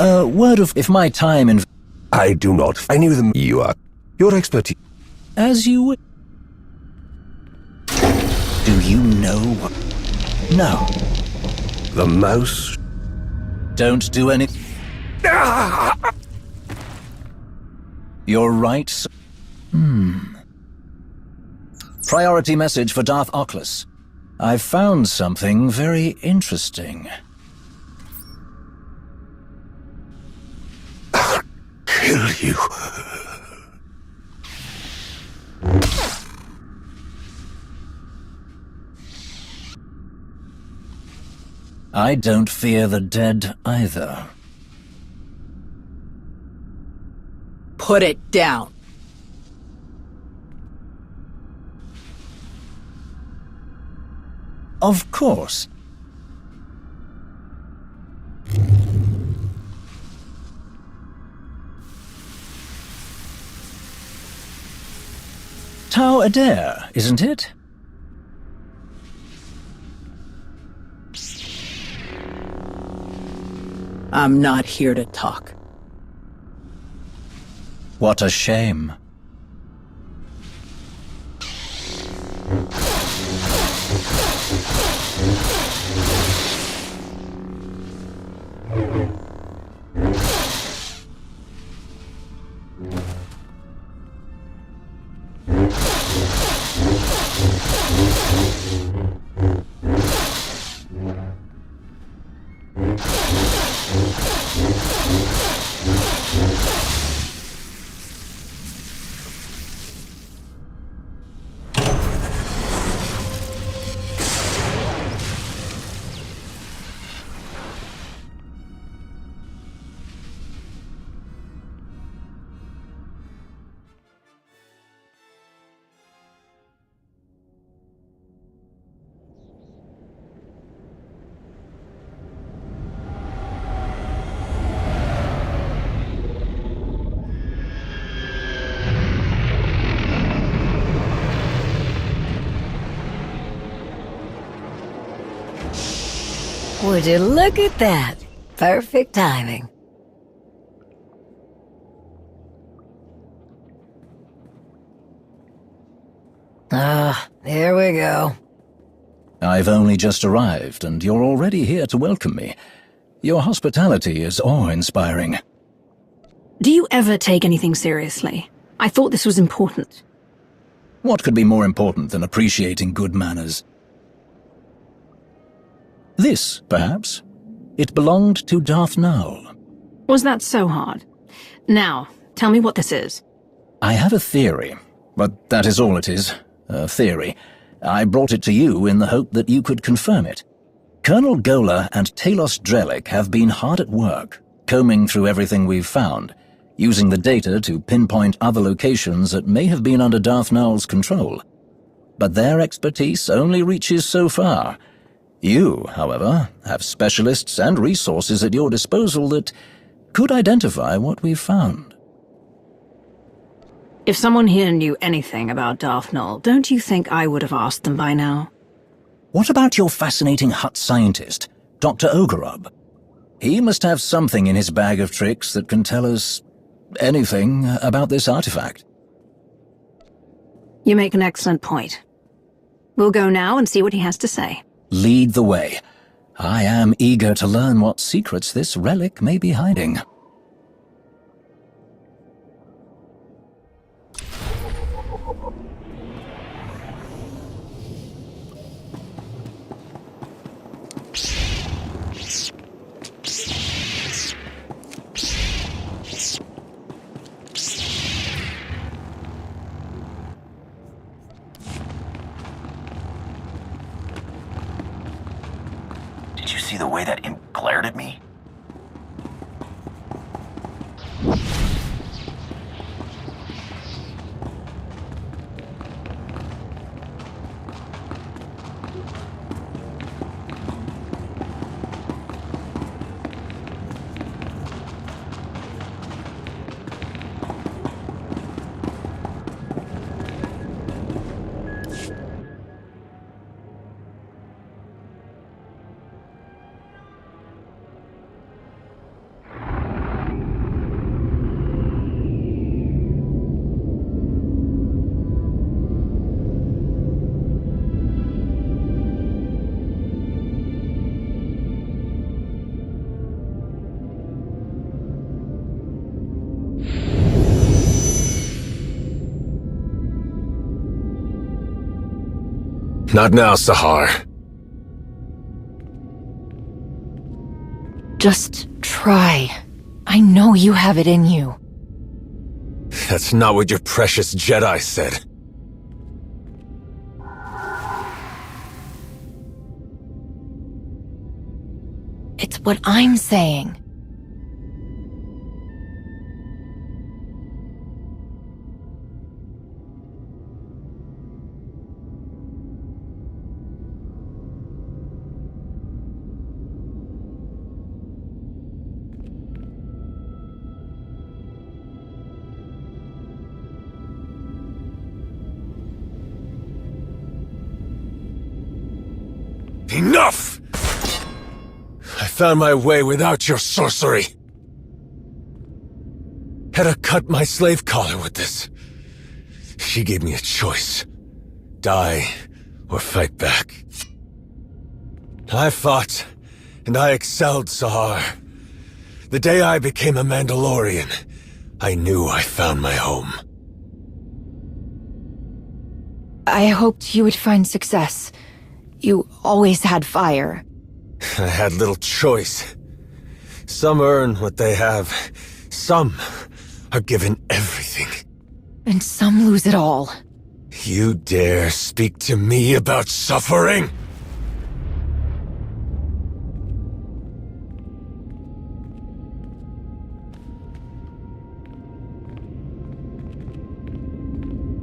Word of if my time in... I do not. I knew them. You are. Your expertise. As you... Do you know what... No. The mouse. Don't do any... You're right, sir. Priority message for Darth Oculus. I've found something very interesting. I'll kill you. I don't fear the dead either. Put it down. Of course. Tau Adair, isn't it? I'm not here to talk. What a shame. Would you look at that? Perfect timing. Here we go. I've only just arrived, and you're already here to welcome me. Your hospitality is awe-inspiring. Do you ever take anything seriously? I thought this was important. What could be more important than appreciating good manners? This, perhaps. It belonged to Darth Nowell. Was that so hard? Now, tell me what this is. I have a theory, but that is all it is. A theory. I brought it to you in the hope that you could confirm it. Colonel Gola and Talos Drellick have been hard at work, combing through everything we've found, using the data to pinpoint other locations that may have been under Darth Nowell's control. But their expertise only reaches so far. You, however, have specialists and resources at your disposal that could identify what we've found. If someone here knew anything about Darth Nowell, don't you think I would have asked them by now? What about your fascinating Hutt scientist, Dr. Ogorob? He must have something in his bag of tricks that can tell us anything about this artifact. You make an excellent point. We'll go now and see what he has to say. Lead the way. I am eager to learn what secrets this relic may be hiding. See the way that imp glared at me? Not now, Sahar. Just try. I know you have it in you. That's not what your precious Jedi said. It's what I'm saying. Enough! I found my way without your sorcery. Had to cut my slave collar with this. She gave me a choice. Die or fight back. I fought, and I excelled, Sahar. The day I became a Mandalorian, I knew I found my home. I hoped you would find success. You always had fire. I had little choice. Some earn what they have. Some are given everything. And some lose it all. You dare speak to me about suffering?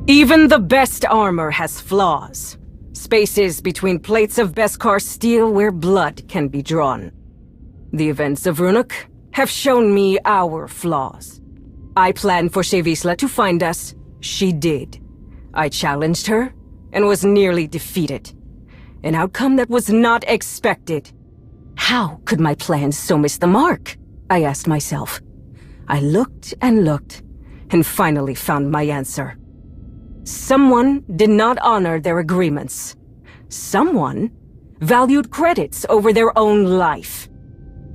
Even the best armor has flaws. Spaces between plates of Beskar steel where blood can be drawn. The events of Runuk have shown me our flaws. I planned for Shevisla to find us. She did. I challenged her and was nearly defeated. An outcome that was not expected. How could my plans so miss the mark? I asked myself. I looked and looked and finally found my answer. Someone did not honor their agreements. Someone valued credits over their own life.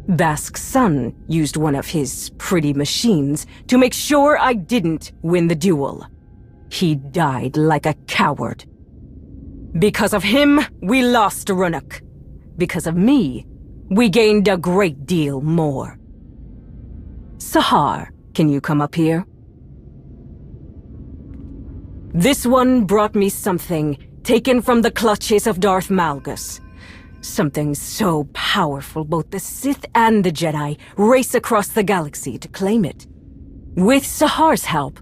Bask's son used one of his pretty machines to make sure I didn't win the duel. He died like a coward. Because of him, we lost Runuk. Because of me, we gained a great deal more. Sahar, can you come up here? This one brought me something taken from the clutches of Darth Malgus. Something so powerful both the Sith and the Jedi race across the galaxy to claim it. With Sahar's help,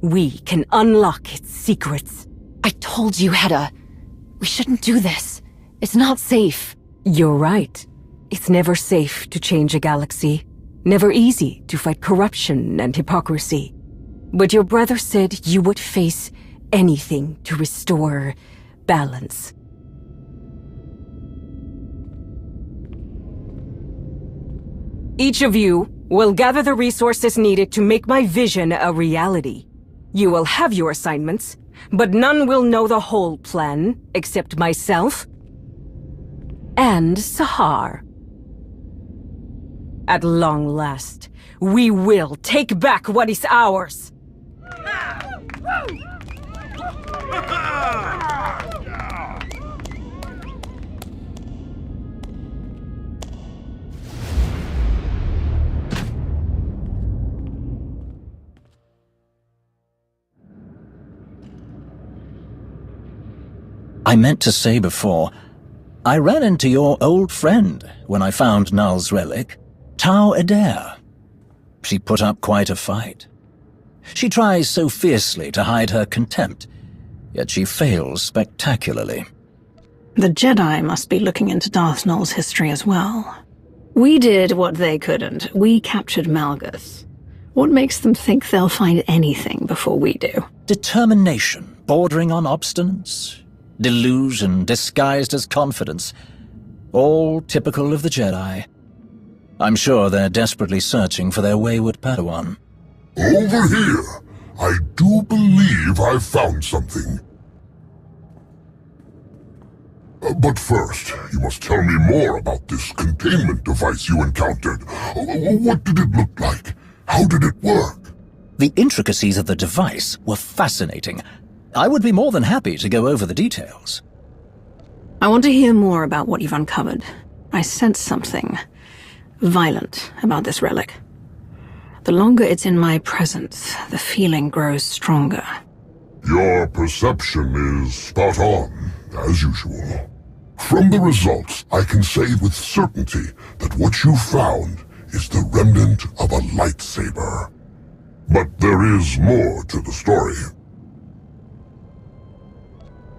we can unlock its secrets. I told you, Hedda. We shouldn't do this. It's not safe. You're right. It's never safe to change a galaxy. Never easy to fight corruption and hypocrisy. But your brother said you would face anything to restore balance. Each of you will gather the resources needed to make my vision a reality. You will have your assignments, but none will know the whole plan except myself and Sahar. At long last, we will take back what is ours. I meant to say before, I ran into your old friend when I found Null's relic, Tau Adair. She put up quite a fight. She tries so fiercely to hide her contempt, yet she fails spectacularly. The Jedi must be looking into Darth Null's history as well. We did what they couldn't. We captured Malgus. What makes them think they'll find anything before we do? Determination, bordering on obstinance. Delusion disguised as confidence. All typical of the Jedi. I'm sure they're desperately searching for their wayward Padawan. Over here! I do believe I've found something. But first, you must tell me more about this containment device you encountered. What did it look like? How did it work? The intricacies of the device were fascinating. I would be more than happy to go over the details. I want to hear more about what you've uncovered. I sense something violent about this relic. The longer it's in my presence, the feeling grows stronger. Your perception is spot on, as usual. From the results, I can say with certainty that what you found is the remnant of a lightsaber. But there is more to the story.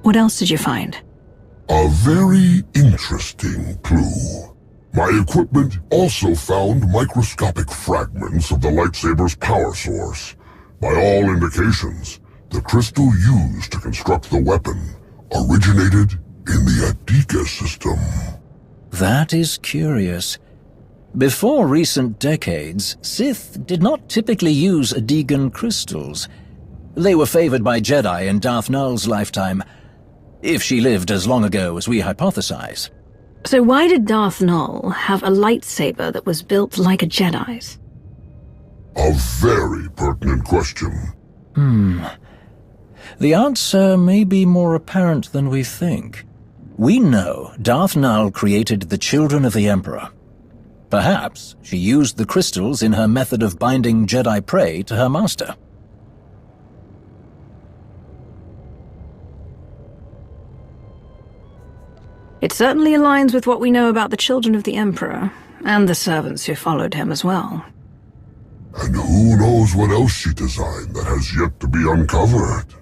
What else did you find? A very interesting clue. My equipment also found microscopic fragments of the lightsaber's power source. By all indications, the crystal used to construct the weapon originated in the Adika system. That is curious. Before recent decades, Sith did not typically use Adigan crystals. They were favored by Jedi in Darth Nul's lifetime, if she lived as long ago as we hypothesize. So why did Darth Nul have a lightsaber that was built like a Jedi's? A very pertinent question. The answer may be more apparent than we think. We know Darth Nul created the Children of the Emperor. Perhaps she used the crystals in her method of binding Jedi prey to her master. It certainly aligns with what we know about the Children of the Emperor, and the servants who followed him as well. And who knows what else she designed that has yet to be uncovered?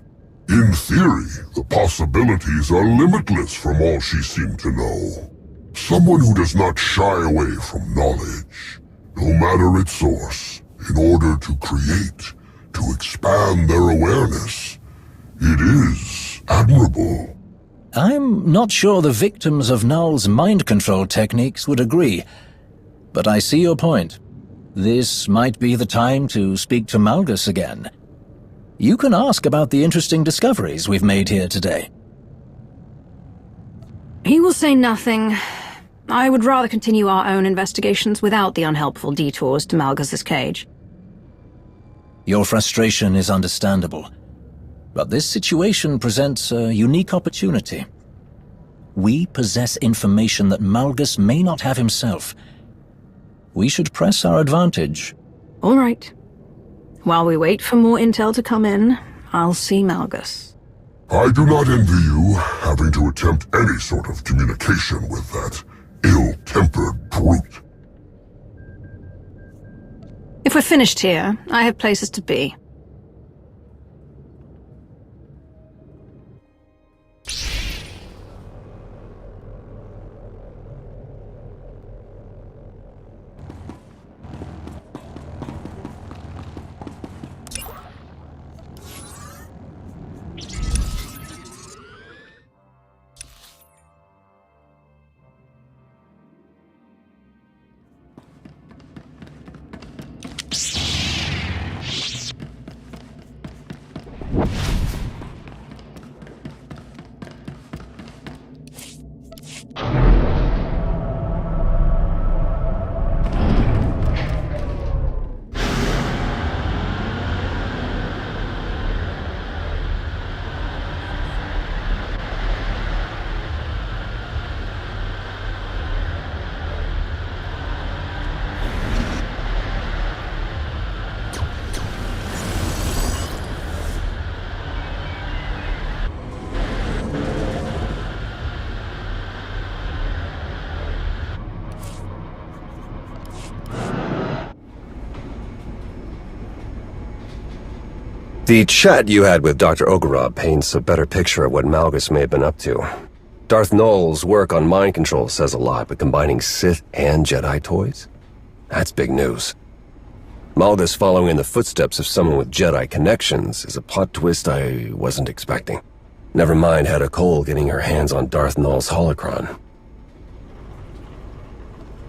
In theory, the possibilities are limitless from all she seemed to know. Someone who does not shy away from knowledge, no matter its source, in order to create, to expand their awareness. It is admirable. I'm not sure the victims of Nul's mind control techniques would agree, but I see your point. This might be the time to speak to Malgus again. You can ask about the interesting discoveries we've made here today. He will say nothing. I would rather continue our own investigations without the unhelpful detours to Malgus's cage. Your frustration is understandable, but this situation presents a unique opportunity. We possess information that Malgus may not have himself. We should press our advantage. All right. While we wait for more intel to come in, I'll see Malgus. I do not envy you having to attempt any sort of communication with that ill-tempered brute. If we're finished here, I have places to be. The chat you had with Dr. Ogorov paints a better picture of what Malgus may have been up to. Darth Nul's work on mind control says a lot, but combining Sith and Jedi toys? That's big news. Malgus following in the footsteps of someone with Jedi connections is a plot twist I wasn't expecting. Never mind Hedda Cole getting her hands on Darth Nul's holocron.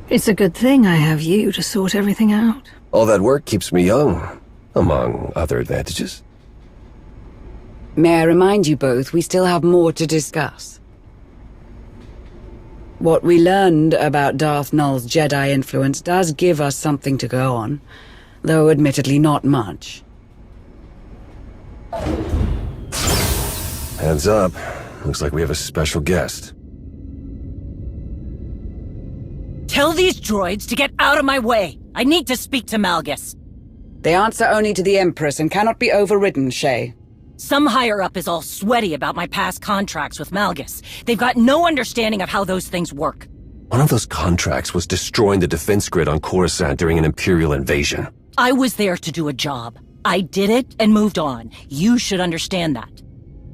It's a good thing I have you to sort everything out. All that work keeps me young, among other advantages. May I remind you both, we still have more to discuss. What we learned about Darth Nul's Jedi influence does give us something to go on, though admittedly not much. Heads up. Looks like we have a special guest. Tell these droids to get out of my way. I need to speak to Malgus. They answer only to the Empress and cannot be overridden, Shay. Some higher-up is all sweaty about my past contracts with Malgus. They've got no understanding of how those things work. One of those contracts was destroying the defense grid on Coruscant during an Imperial invasion. I was there to do a job. I did it and moved on. You should understand that.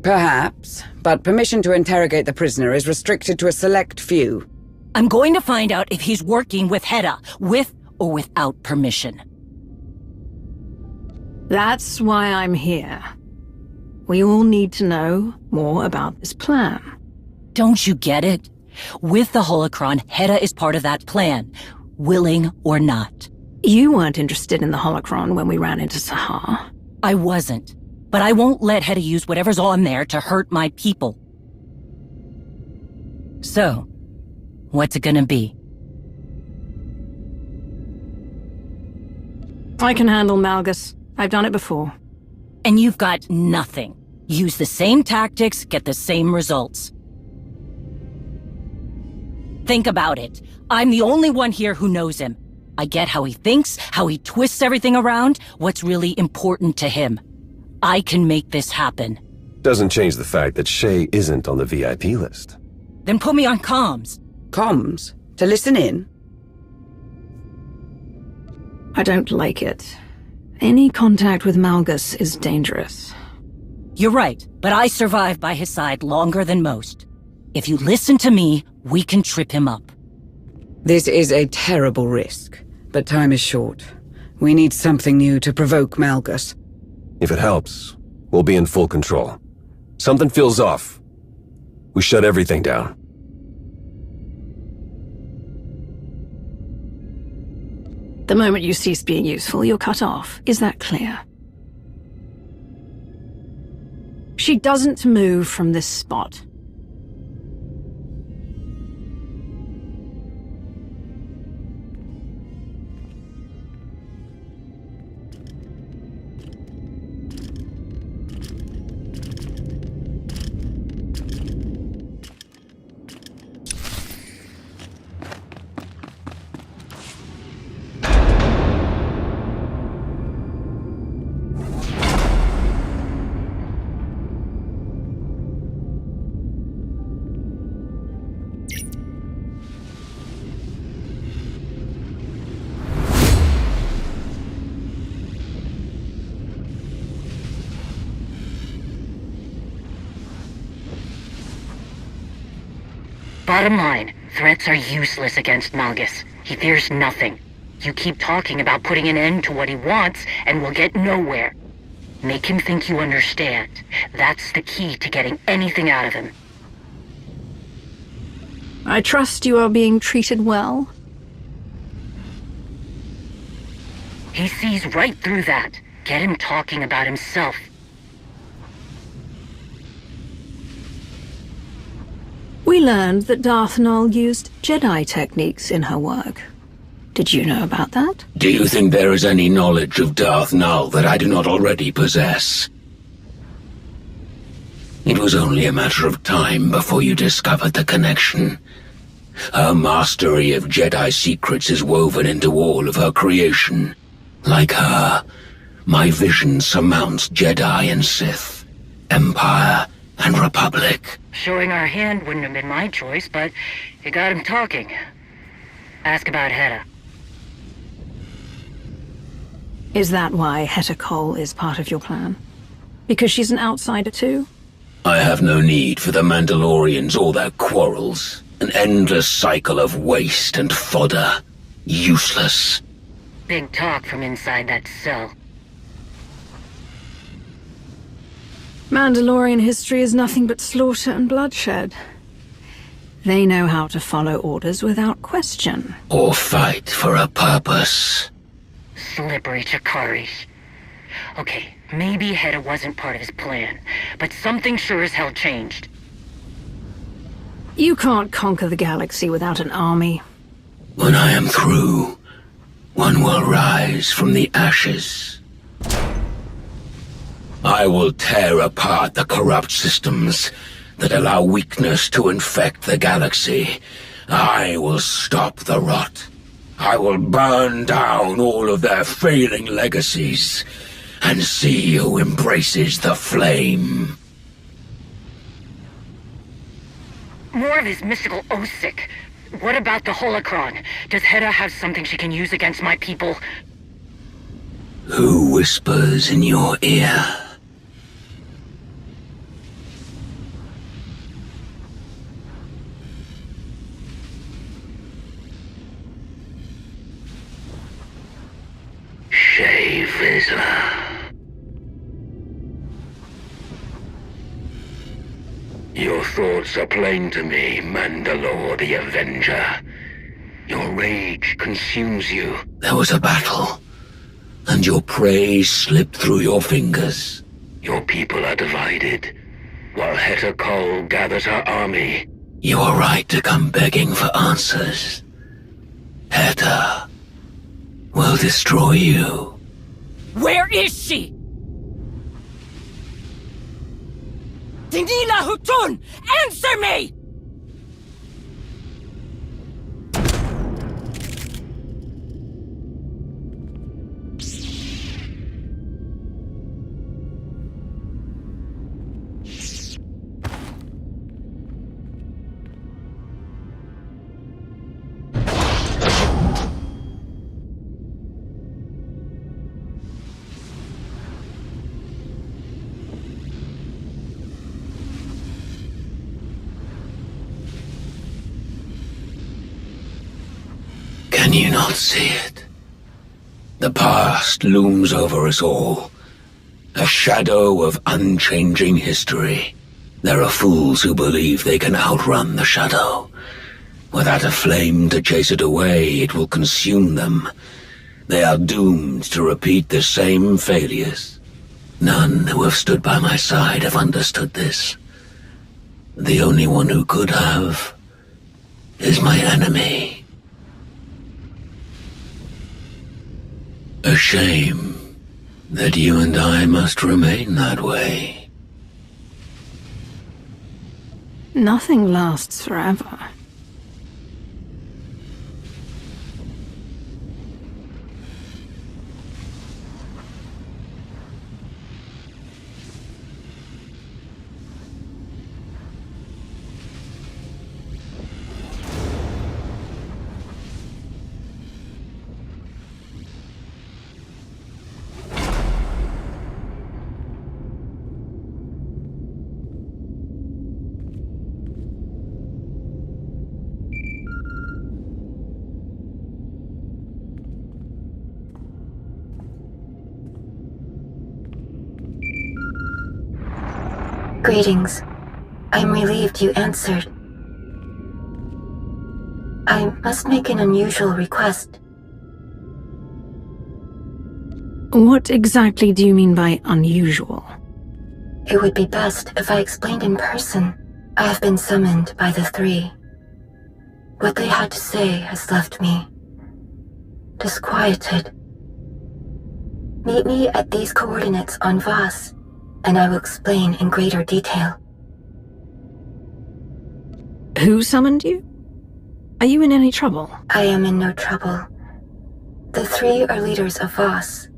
Perhaps, but permission to interrogate the prisoner is restricted to a select few. I'm going to find out if he's working with Hedda, with or without permission. That's why I'm here. We all need to know more about this plan. Don't you get it? With the holocron, Hedda is part of that plan, willing or not. You weren't interested in the holocron when we ran into Sahar. I wasn't, but I won't let Hedda use whatever's on there to hurt my people. So, what's it gonna be? I can handle Malgus. I've done it before. And you've got nothing. Use the same tactics, get the same results. Think about it. I'm the only one here who knows him. I get how he thinks, how he twists everything around, what's really important to him. I can make this happen. Doesn't change the fact that Shay isn't on the VIP list. Then put me on comms. Comms? To listen in? I don't like it. Any contact with Malgus is dangerous. You're right, but I survived by his side longer than most. If you listen to me, we can trip him up. This is a terrible risk, but time is short. We need something new to provoke Malgus. If it helps, we'll be in full control. Something feels off. We shut everything down. The moment you cease being useful, you're cut off. Is that clear? She doesn't move from this spot. Bottom line, threats are useless against Malgus. He fears nothing. You keep talking about putting an end to what he wants, and we'll get nowhere. Make him think you understand. That's the key to getting anything out of him. I trust you are being treated well. He sees right through that. Get him talking about himself. We learned that Darth Nul used Jedi techniques in her work. Did you know about that? Do you think there is any knowledge of Darth Nul that I do not already possess? It was only a matter of time before you discovered the connection. Her mastery of Jedi secrets is woven into all of her creation. Like her, my vision surmounts Jedi and Sith, Empire and Republic. Showing our hand wouldn't have been my choice, but you got him talking. Ask about Hedda. Is that why Heta Cole is part of your plan? Because she's an outsider too? I have no need for the Mandalorians or their quarrels. An endless cycle of waste and fodder. Useless. Big talk from inside that cell. Mandalorian history is nothing but slaughter and bloodshed. They know how to follow orders without question. Or fight for a purpose. Slippery Chakari. Okay, maybe Hedda wasn't part of his plan, but something sure as hell changed. You can't conquer the galaxy without an army. When I am through, one will rise from the ashes. I will tear apart the corrupt systems that allow weakness to infect the galaxy, I will stop the rot. I will burn down all of their failing legacies, and see who embraces the flame. More of his mystical Osic. What about the holocron? Does Hedda have something she can use against my people? Who whispers in your ear? Vizsla. Your thoughts are plain to me, Mandalore the Avenger. Your rage consumes you. There was a battle, and your prey slipped through your fingers. Your people are divided, while Heta Kol gathers her army. You are right to come begging for answers. Heta will destroy you. Where is she? Dinila Hutun! Answer me! Can you not see it? The past looms over us all, a shadow of unchanging history. There are fools who believe they can outrun the shadow. Without a flame to chase it away, it will consume them. They are doomed to repeat the same failures. None who have stood by my side have understood this. The only one who could have is my enemy. A shame that you and I must remain that way. Nothing lasts forever. Greetings. I'm relieved you answered. I must make an unusual request. What exactly do you mean by unusual? It would be best if I explained in person. I have been summoned by the three. What they had to say has left me disquieted. Meet me at these coordinates on Voss, and I will explain in greater detail. Who summoned you? Are you in any trouble? I am in no trouble. The three are leaders of Voss.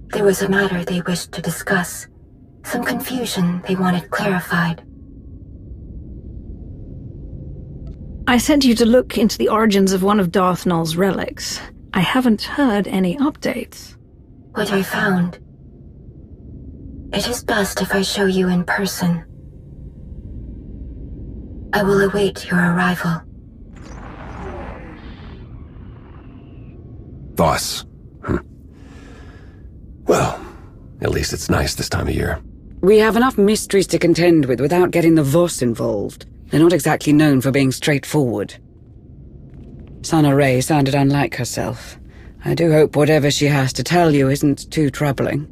There was a matter they wished to discuss. Some confusion they wanted clarified. I sent you to look into the origins of one of Darth Nul's relics. I haven't heard any updates. What I found. It is best if I show you in person. I will await your arrival. Voss. Well, at least it's nice this time of year. We have enough mysteries to contend with without getting the Voss involved. They're not exactly known for being straightforward. Sana Ray sounded unlike herself. I do hope whatever she has to tell you isn't too troubling.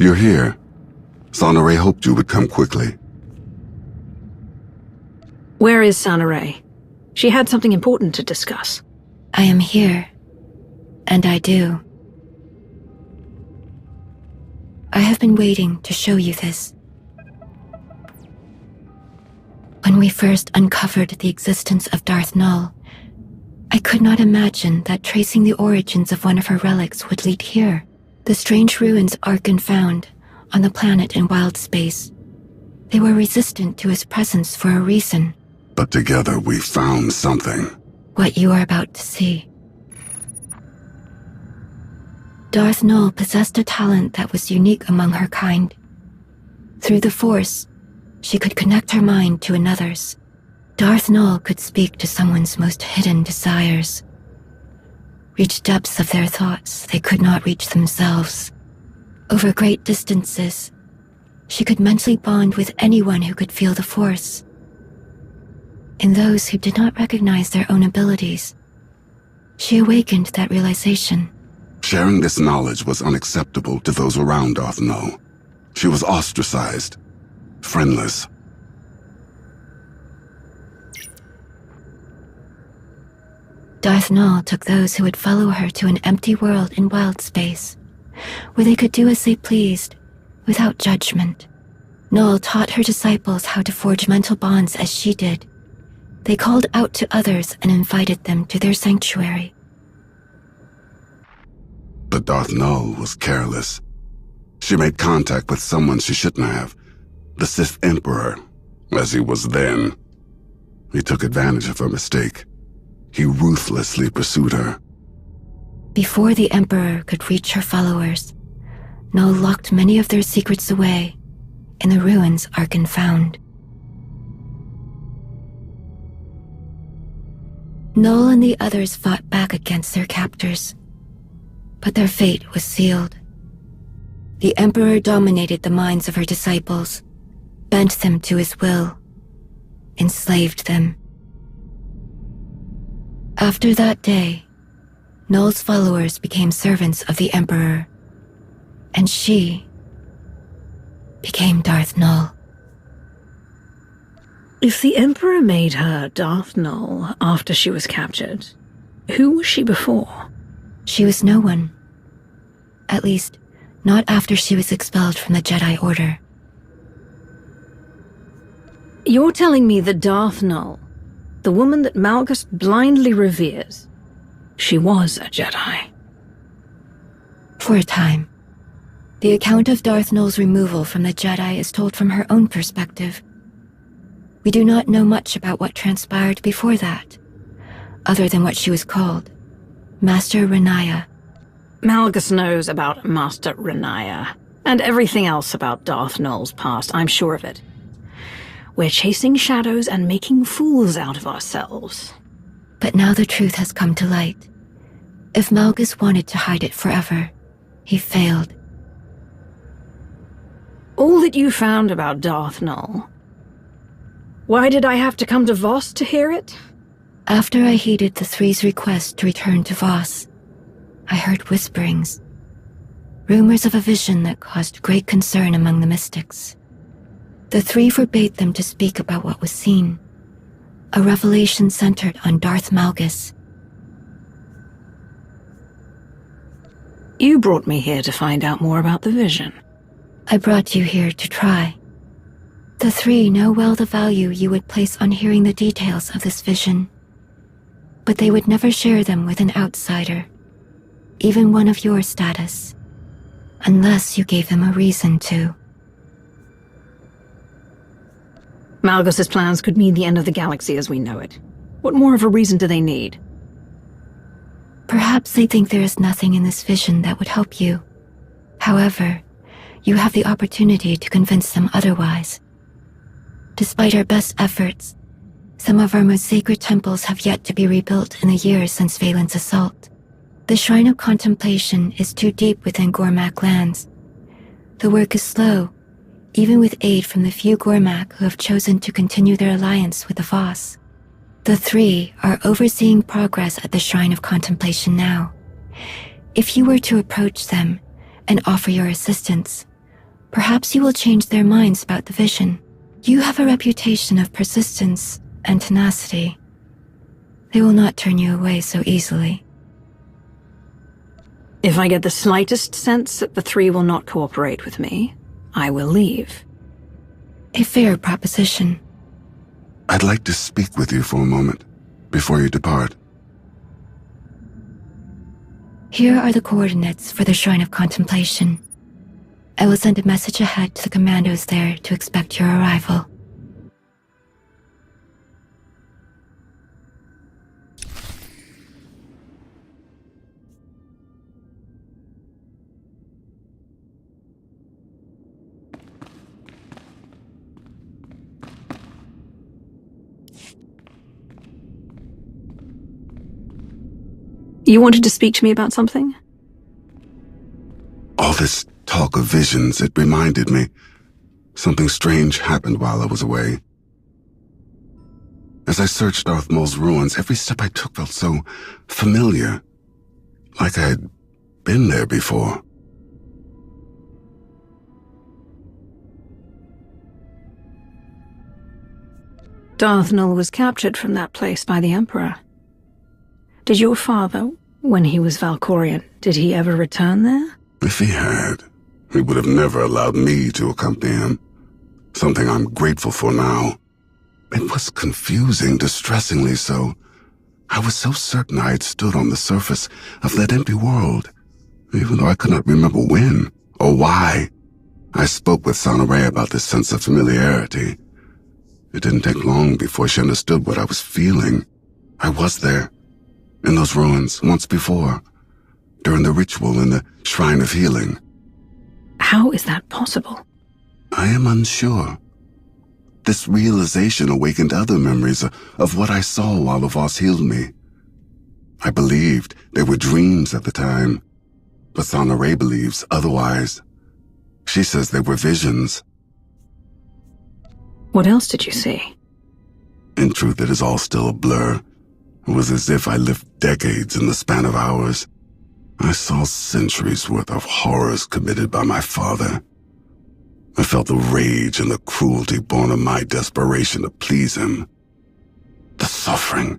You're here. Sonoray hoped you would come quickly. Where is Sonoray? She had something important to discuss. I am here. And I do. I have been waiting to show you this. When we first uncovered the existence of Darth Null, I could not imagine that tracing the origins of one of her relics would lead here. The strange ruins Arkan found on the planet in wild space. They were resistant to his presence for a reason. But together we found something. What you are about to see. Darth Null possessed a talent that was unique among her kind. Through the Force, she could connect her mind to another's. Darth Null could speak to someone's most hidden desires, reach depths of their thoughts they could not reach themselves. Over great distances, she could mentally bond with anyone who could feel the Force. In those who did not recognize their own abilities, she awakened that realization. Sharing this knowledge was unacceptable to those around Darth Null. She was ostracized, friendless. Darth Null took those who would follow her to an empty world in wild space, where they could do as they pleased, without judgment. Null taught her disciples how to forge mental bonds as she did. They called out to others and invited them to their sanctuary. But Darth Null was careless. She made contact with someone she shouldn't have. The Sith Emperor, as he was then. He took advantage of her mistake. He ruthlessly pursued her. Before the Emperor could reach her followers, Null locked many of their secrets away in the ruins Arkan found. Null and the others fought back against their captors, but their fate was sealed. The Emperor dominated the minds of her disciples, bent them to his will, enslaved them. After that day, Null's followers became servants of the Emperor, and she became Darth Null. If the Emperor made her Darth Null after she was captured, who was she before? She was no one. At least, not after she was expelled from the Jedi Order. You're telling me that Darth Null, the woman that Malgus blindly reveres, she was a Jedi? For a time. The account of Darth Null's removal from the Jedi is told from her own perspective. We do not know much about what transpired before that, other than what she was called, Master Renaya. Malgus knows about Master Renaya, and everything else about Darth Null's past, I'm sure of it. We're chasing shadows and making fools out of ourselves. But now the truth has come to light. If Malgus wanted to hide it forever, he failed. All that you found about Darth Null. Why did I have to come to Voss to hear it? After I heeded the Three's request to return to Voss, I heard whisperings. Rumors of a vision that caused great concern among the mystics. The Three forbade them to speak about what was seen. A revelation centered on Darth Malgus. You brought me here to find out more about the vision. I brought you here to try. The Three know well the value you would place on hearing the details of this vision. But they would never share them with an outsider, even one of your status, unless you gave them a reason to. Malgus's plans could mean the end of the galaxy as we know it. What more of a reason do they need? Perhaps they think there is nothing in this vision that would help you. However, you have the opportunity to convince them otherwise. Despite our best efforts, some of our most sacred temples have yet to be rebuilt in the years since Valen's assault. The Shrine of Contemplation is too deep within Gormak lands. The work is slow, even with aid from the few Gormak who have chosen to continue their alliance with the Voss. The Three are overseeing progress at the Shrine of Contemplation now. If you were to approach them and offer your assistance, Perhaps you will change their minds about the vision. You have a reputation of persistence and tenacity. They will not turn you away so easily. If I get the slightest sense that the three will not cooperate with me, I will leave. A fair proposition. I'd like to speak with you for a moment, before you depart. Here are the coordinates for the Shrine of Contemplation. I will send a message ahead to the commandos there to expect your arrival. You wanted to speak to me about something? All this talk of visions, it reminded me. Something strange happened while I was away. As I searched Darth Maul's ruins, every step I took felt so familiar. Like I had been there before. Darth Nul was captured from that place by the Emperor. Did your father, when he was Valkorian, did he ever return there? If he had, he would have never allowed me to accompany him. Something I'm grateful for now. It was confusing, distressingly so. I was so certain I had stood on the surface of that empty world, even though I could not remember when or why. I spoke with Sonoray about this sense of familiarity. It didn't take long before she understood what I was feeling. I was there, in those ruins, once before, during the ritual in the Shrine of Healing. How is that possible? I am unsure. This realization awakened other memories of what I saw while the Voss healed me. I believed they were dreams at the time, but Sonoray believes otherwise. She says they were visions. What else did you see? In truth, it is all still a blur. It was as if I lived decades in the span of hours. I saw centuries worth of horrors committed by my father. I felt the rage and the cruelty born of my desperation to please him. The suffering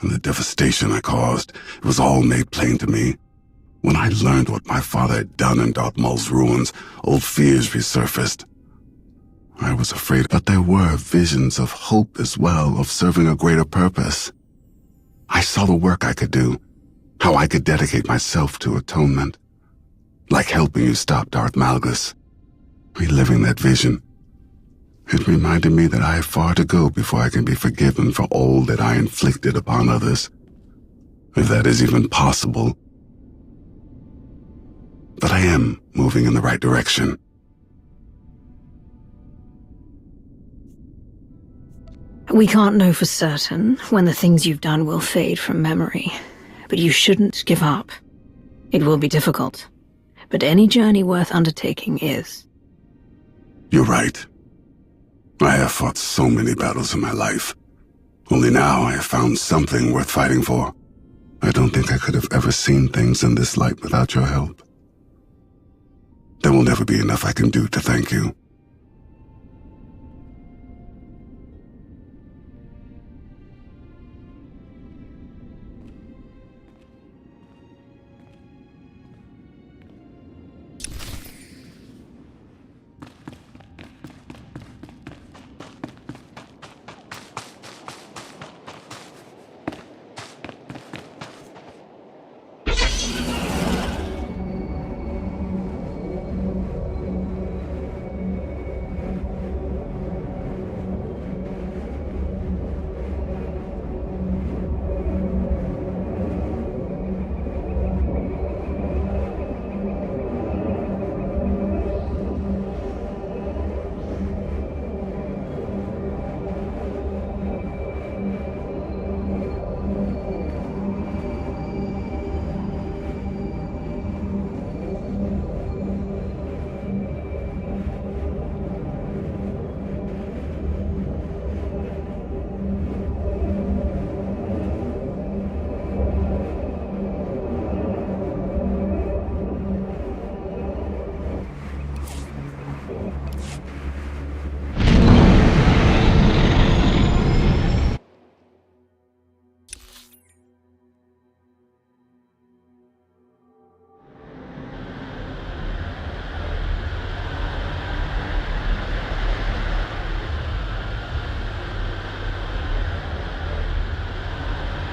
and the devastation I caused, it was all made plain to me. When I learned what my father had done in Darth Maul's ruins, old fears resurfaced. I was afraid, but there were visions of hope as well, of serving a greater purpose. I saw the work I could do, how I could dedicate myself to atonement. Like helping you stop Darth Malgus. Reliving that vision, it reminded me that I have far to go before I can be forgiven for all that I inflicted upon others. If that is even possible. But I am moving in the right direction. We can't know for certain when the things you've done will fade from memory, but you shouldn't give up. It will be difficult, but any journey worth undertaking is. You're right. I have fought so many battles in my life. Only now I have found something worth fighting for. I don't think I could have ever seen things in this light without your help. There will never be enough I can do to thank you.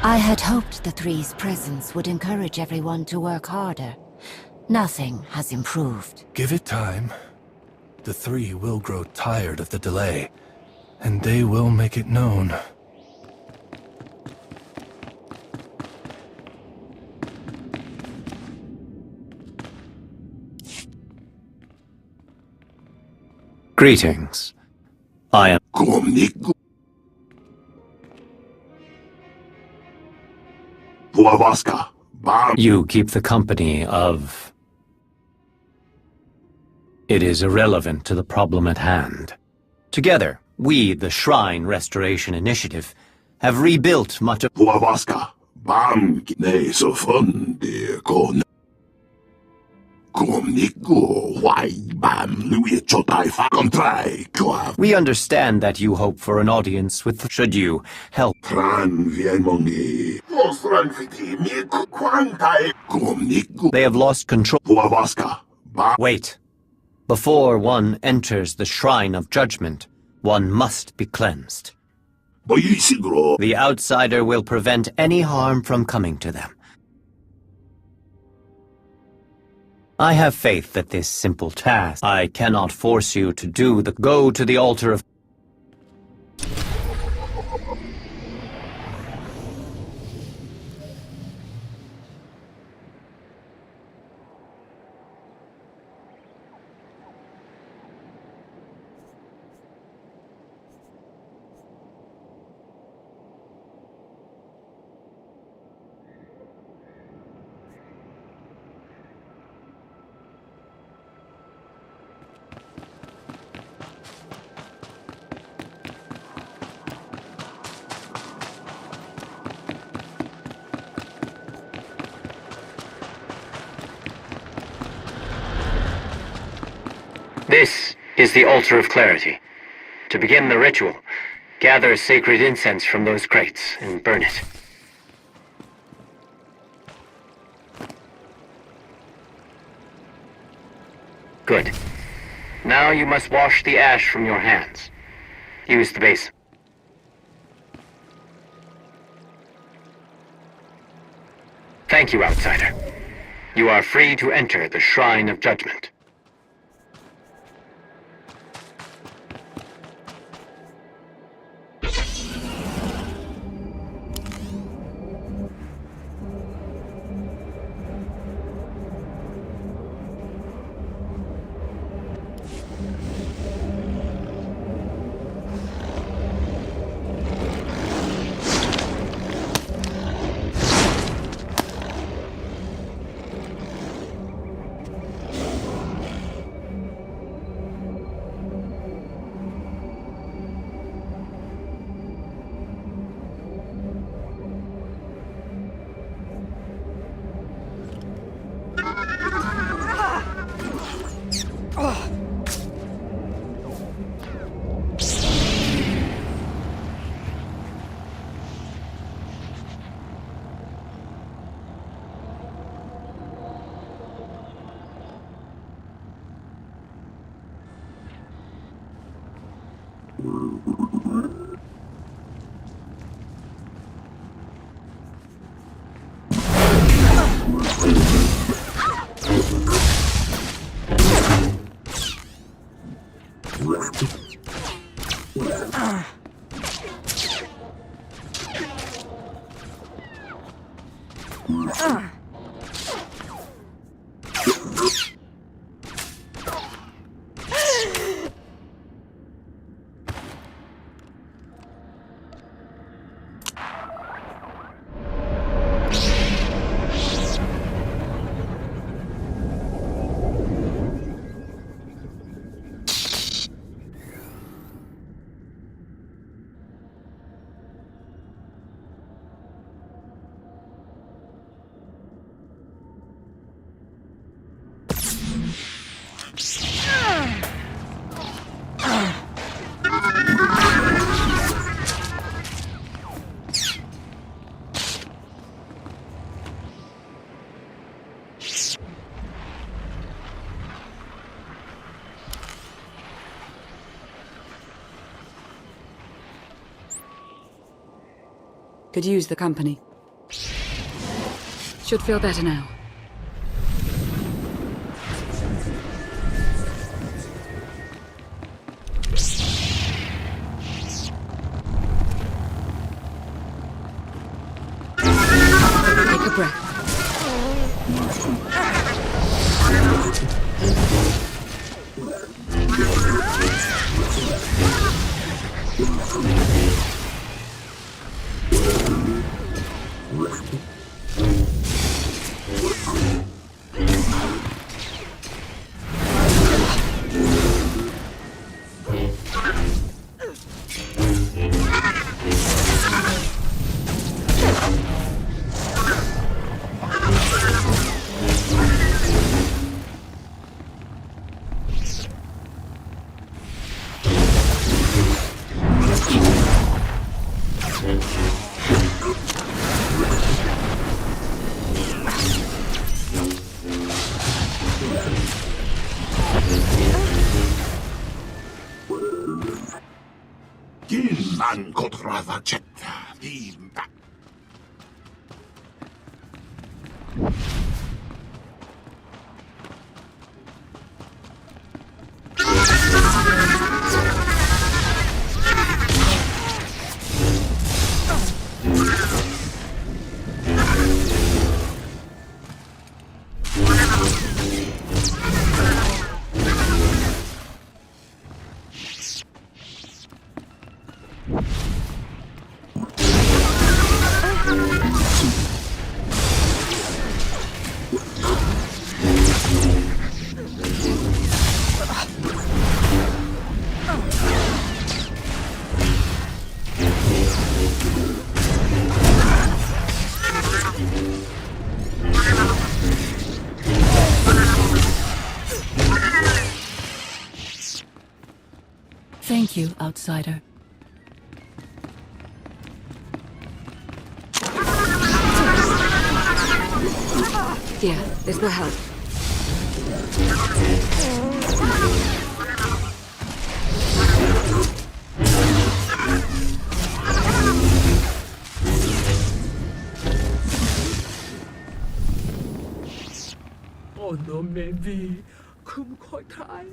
I had hoped the Three's presence would encourage everyone to work harder. Nothing has improved. Give it time. The Three will grow tired of the delay, and they will make it known. Greetings. I am... You keep the company of... It is irrelevant to the problem at hand. Together, we, the Shrine Restoration Initiative, have rebuilt much of... We understand that you hope for an audience with... Should you help... They have lost control... Wait. Before one enters the Shrine of Judgment, one must be cleansed. The outsider will prevent any harm from coming to them. I have faith that this simple task... I cannot force you to do the... Go to the altar of... This is the Altar of Clarity. To begin the ritual, gather sacred incense from those crates and burn it. Good. Now you must wash the ash from your hands. Use the basin. Thank you, outsider. You are free to enter the Shrine of Judgment. Could use the company. Should feel better now. Take a breath. Killan kotrava chetta viimba. Thank you, outsider. Here, this will help. Oh no, maybe. Không khỏi thải.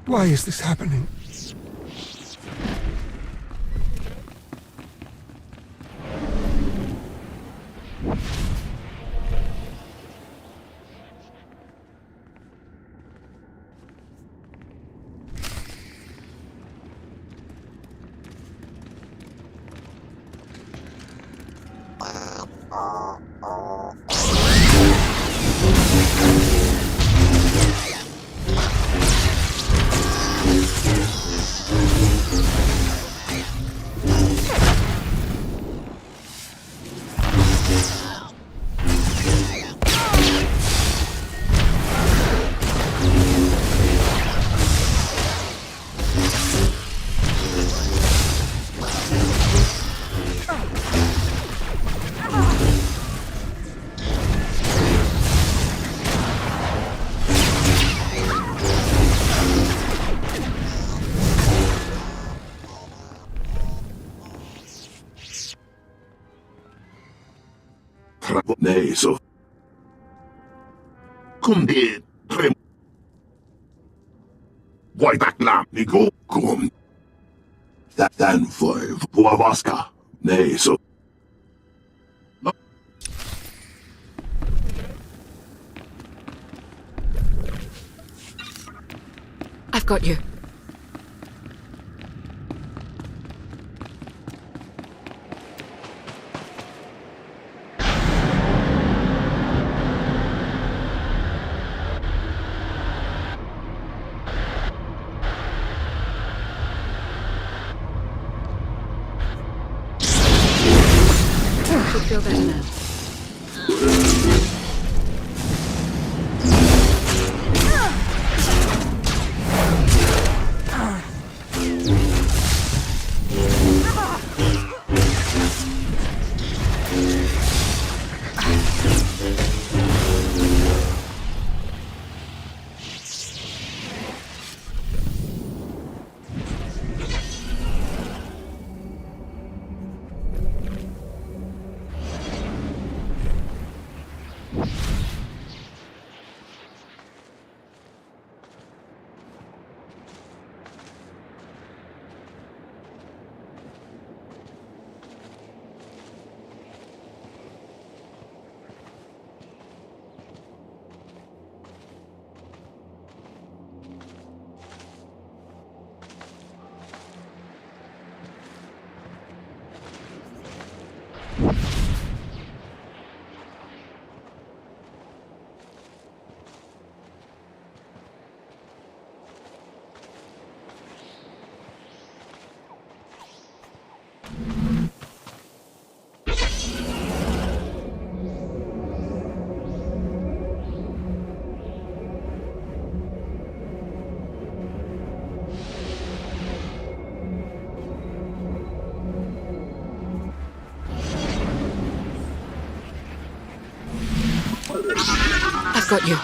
Why is this happening? Nej, så... Kom det, trem... Vajtakla, ni går, kom. Den för Puavaska. Nej, så... I've got you. Should feel better now. I've got you.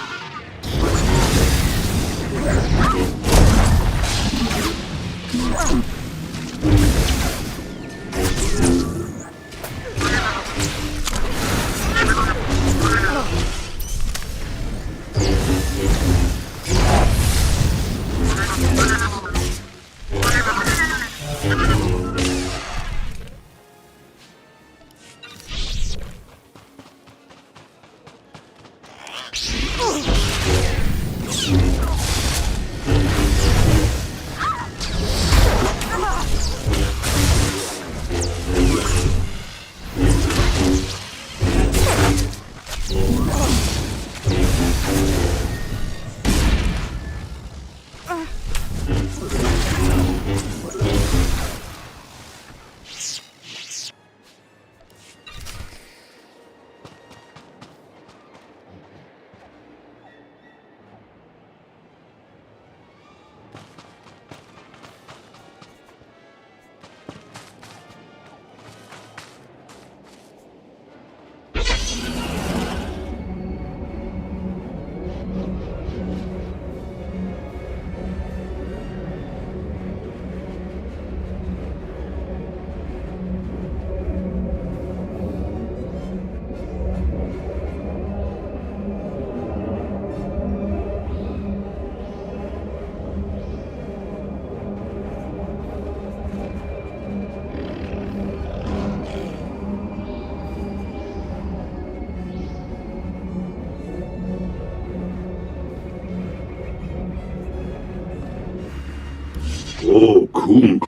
Oh, kung.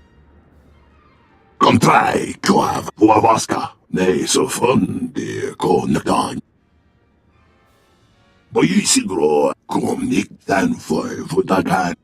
Kontrai, kuav, huavaska, ne so fun, de ko nagdan. Boy siguro, kum nik dan for futagan.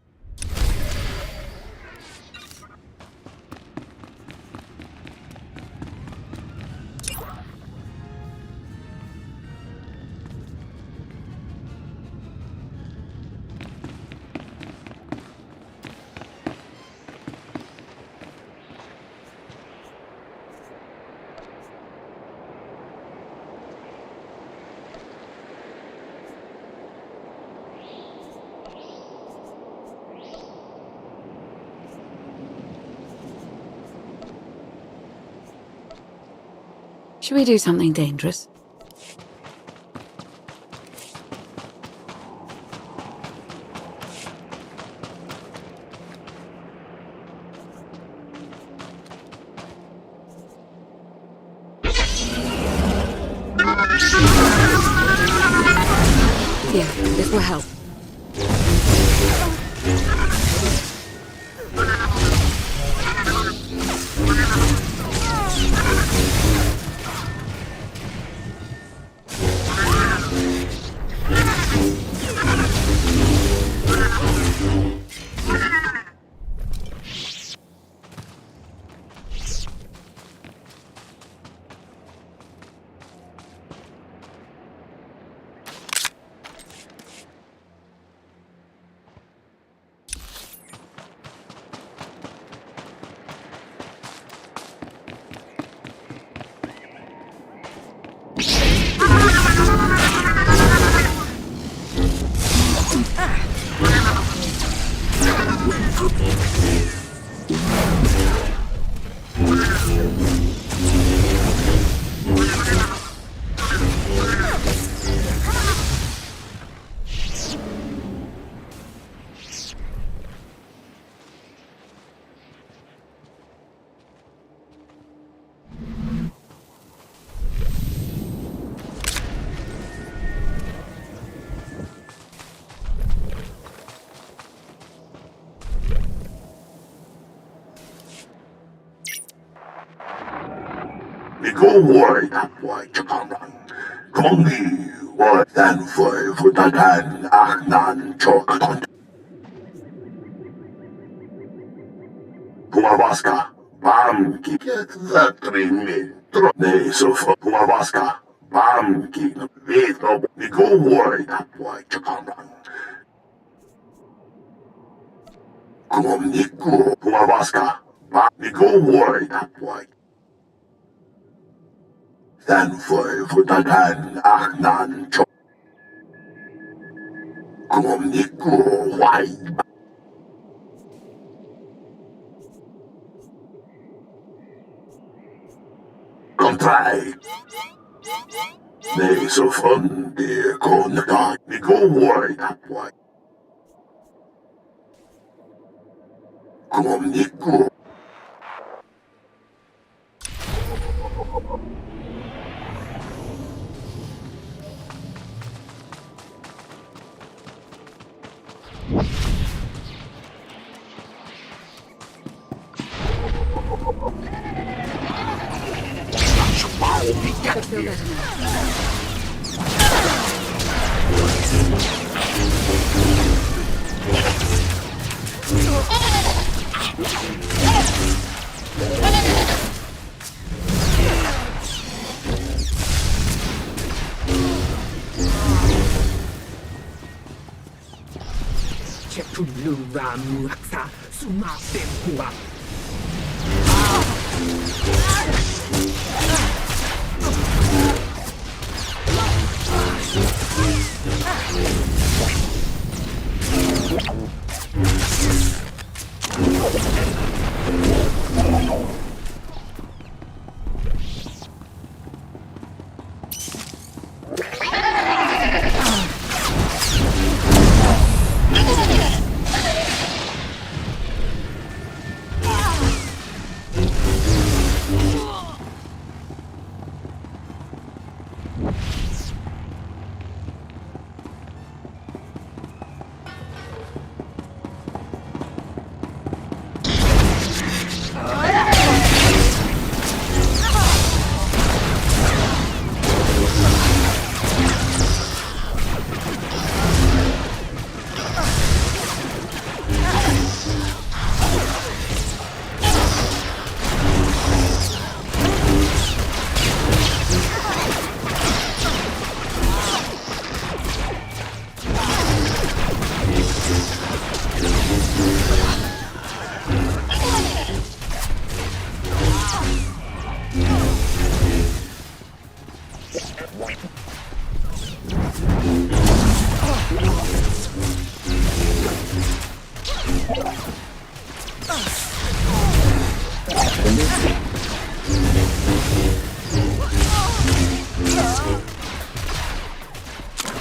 Should we do something dangerous? Yeah, this will help. Go why that why Chakaman. Kongi what then for Vutagan Achnan Chokaton. Pumawaska, Bam ki get that 3 min. Ne so for Pumawaska, Bam ki wait no go why that why Chakaman. Kom Niku Pumawaska, Bam go why that why. Then for Vutagan Achnan Chok. Kom Niku why. Contrai. Nee, zo van de koningin. Ik hoor dat wat. Kom niet goed. Cetuluramu raksa sumapemhua.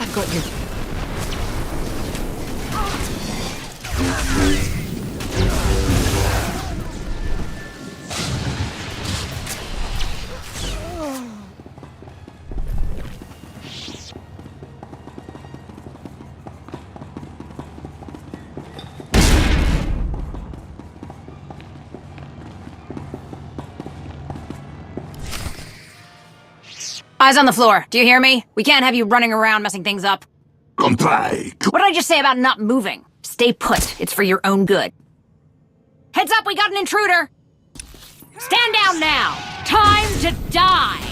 I've got you. Eyes on the floor. Do you hear me? We can't have you running around messing things up. Comply. What did I just say about not moving? Stay put. It's for your own good. Heads up, we got an intruder! Stand down now! Time to die!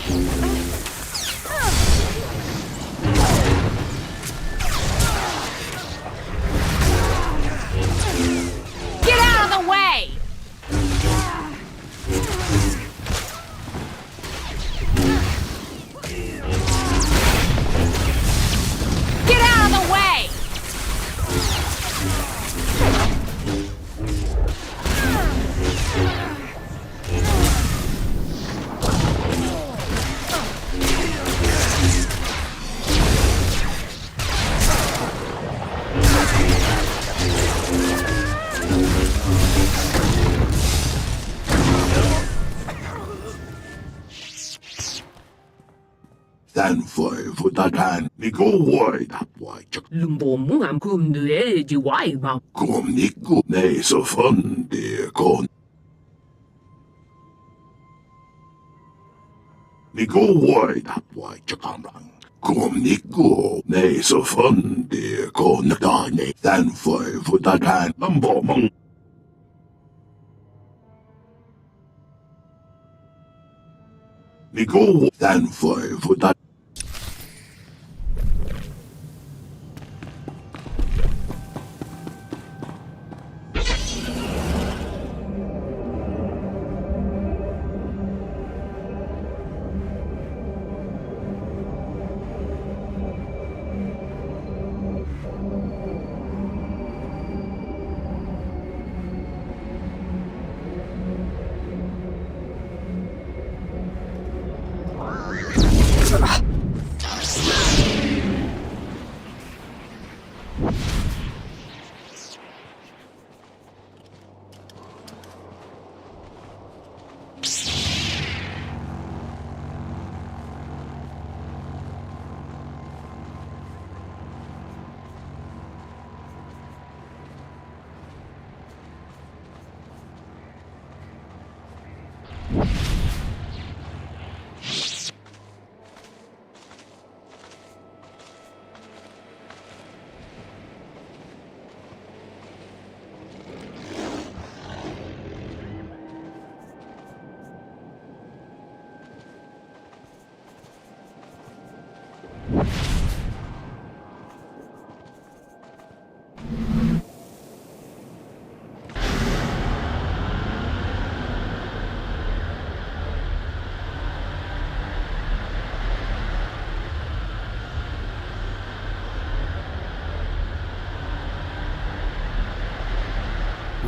Get out of the way! Get out of the way! Then for that hand, ni go why that why chak. Lumbo mo am kum de ji wai ma. Kom ni go ne so fun de kon. Ni go why that why chak am lang. Kom ni go ne so fun de kon da ne. Then for that hand, lumbo mong. Ni go then for that.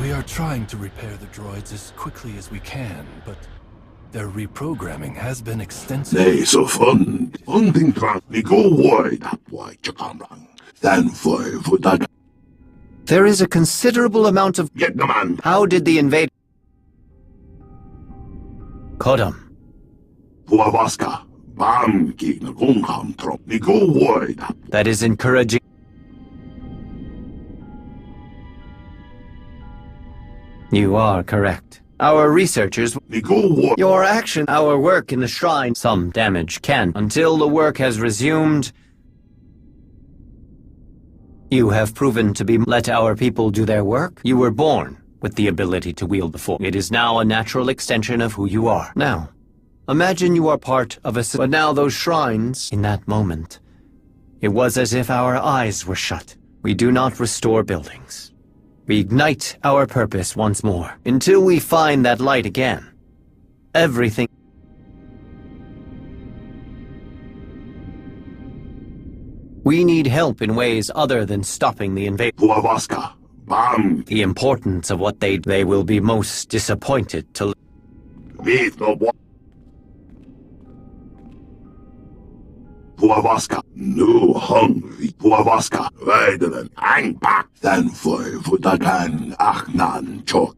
We are trying to repair the droids as quickly as we can, but their reprogramming has been extensive. Nay, so fun. Funding trunk, we go wide that why chakamrang. Then for that. There is a considerable amount of... Get the man. How did the invader... Kodam. Huavaska. Bam, Gegner, Gungam, Trop. We go wide. That is encouraging. You are correct. Our researchers... Your action, our work in the shrine, some damage can. Until the work has resumed... You have proven to be... Let our people do their work. You were born with the ability to wield the Force. It is now a natural extension of who you are. Now, imagine you are part of a... But now those shrines, in that moment, it was as if our eyes were shut. We do not restore buildings. We ignite our purpose once more, until we find that light again. Everything... We need help in ways other than stopping the invasion. The importance of what they will be most disappointed to... Huavaska, no hungry. Huavaska, weideren, ein Pack. Then for that hand, Achnan, Chok.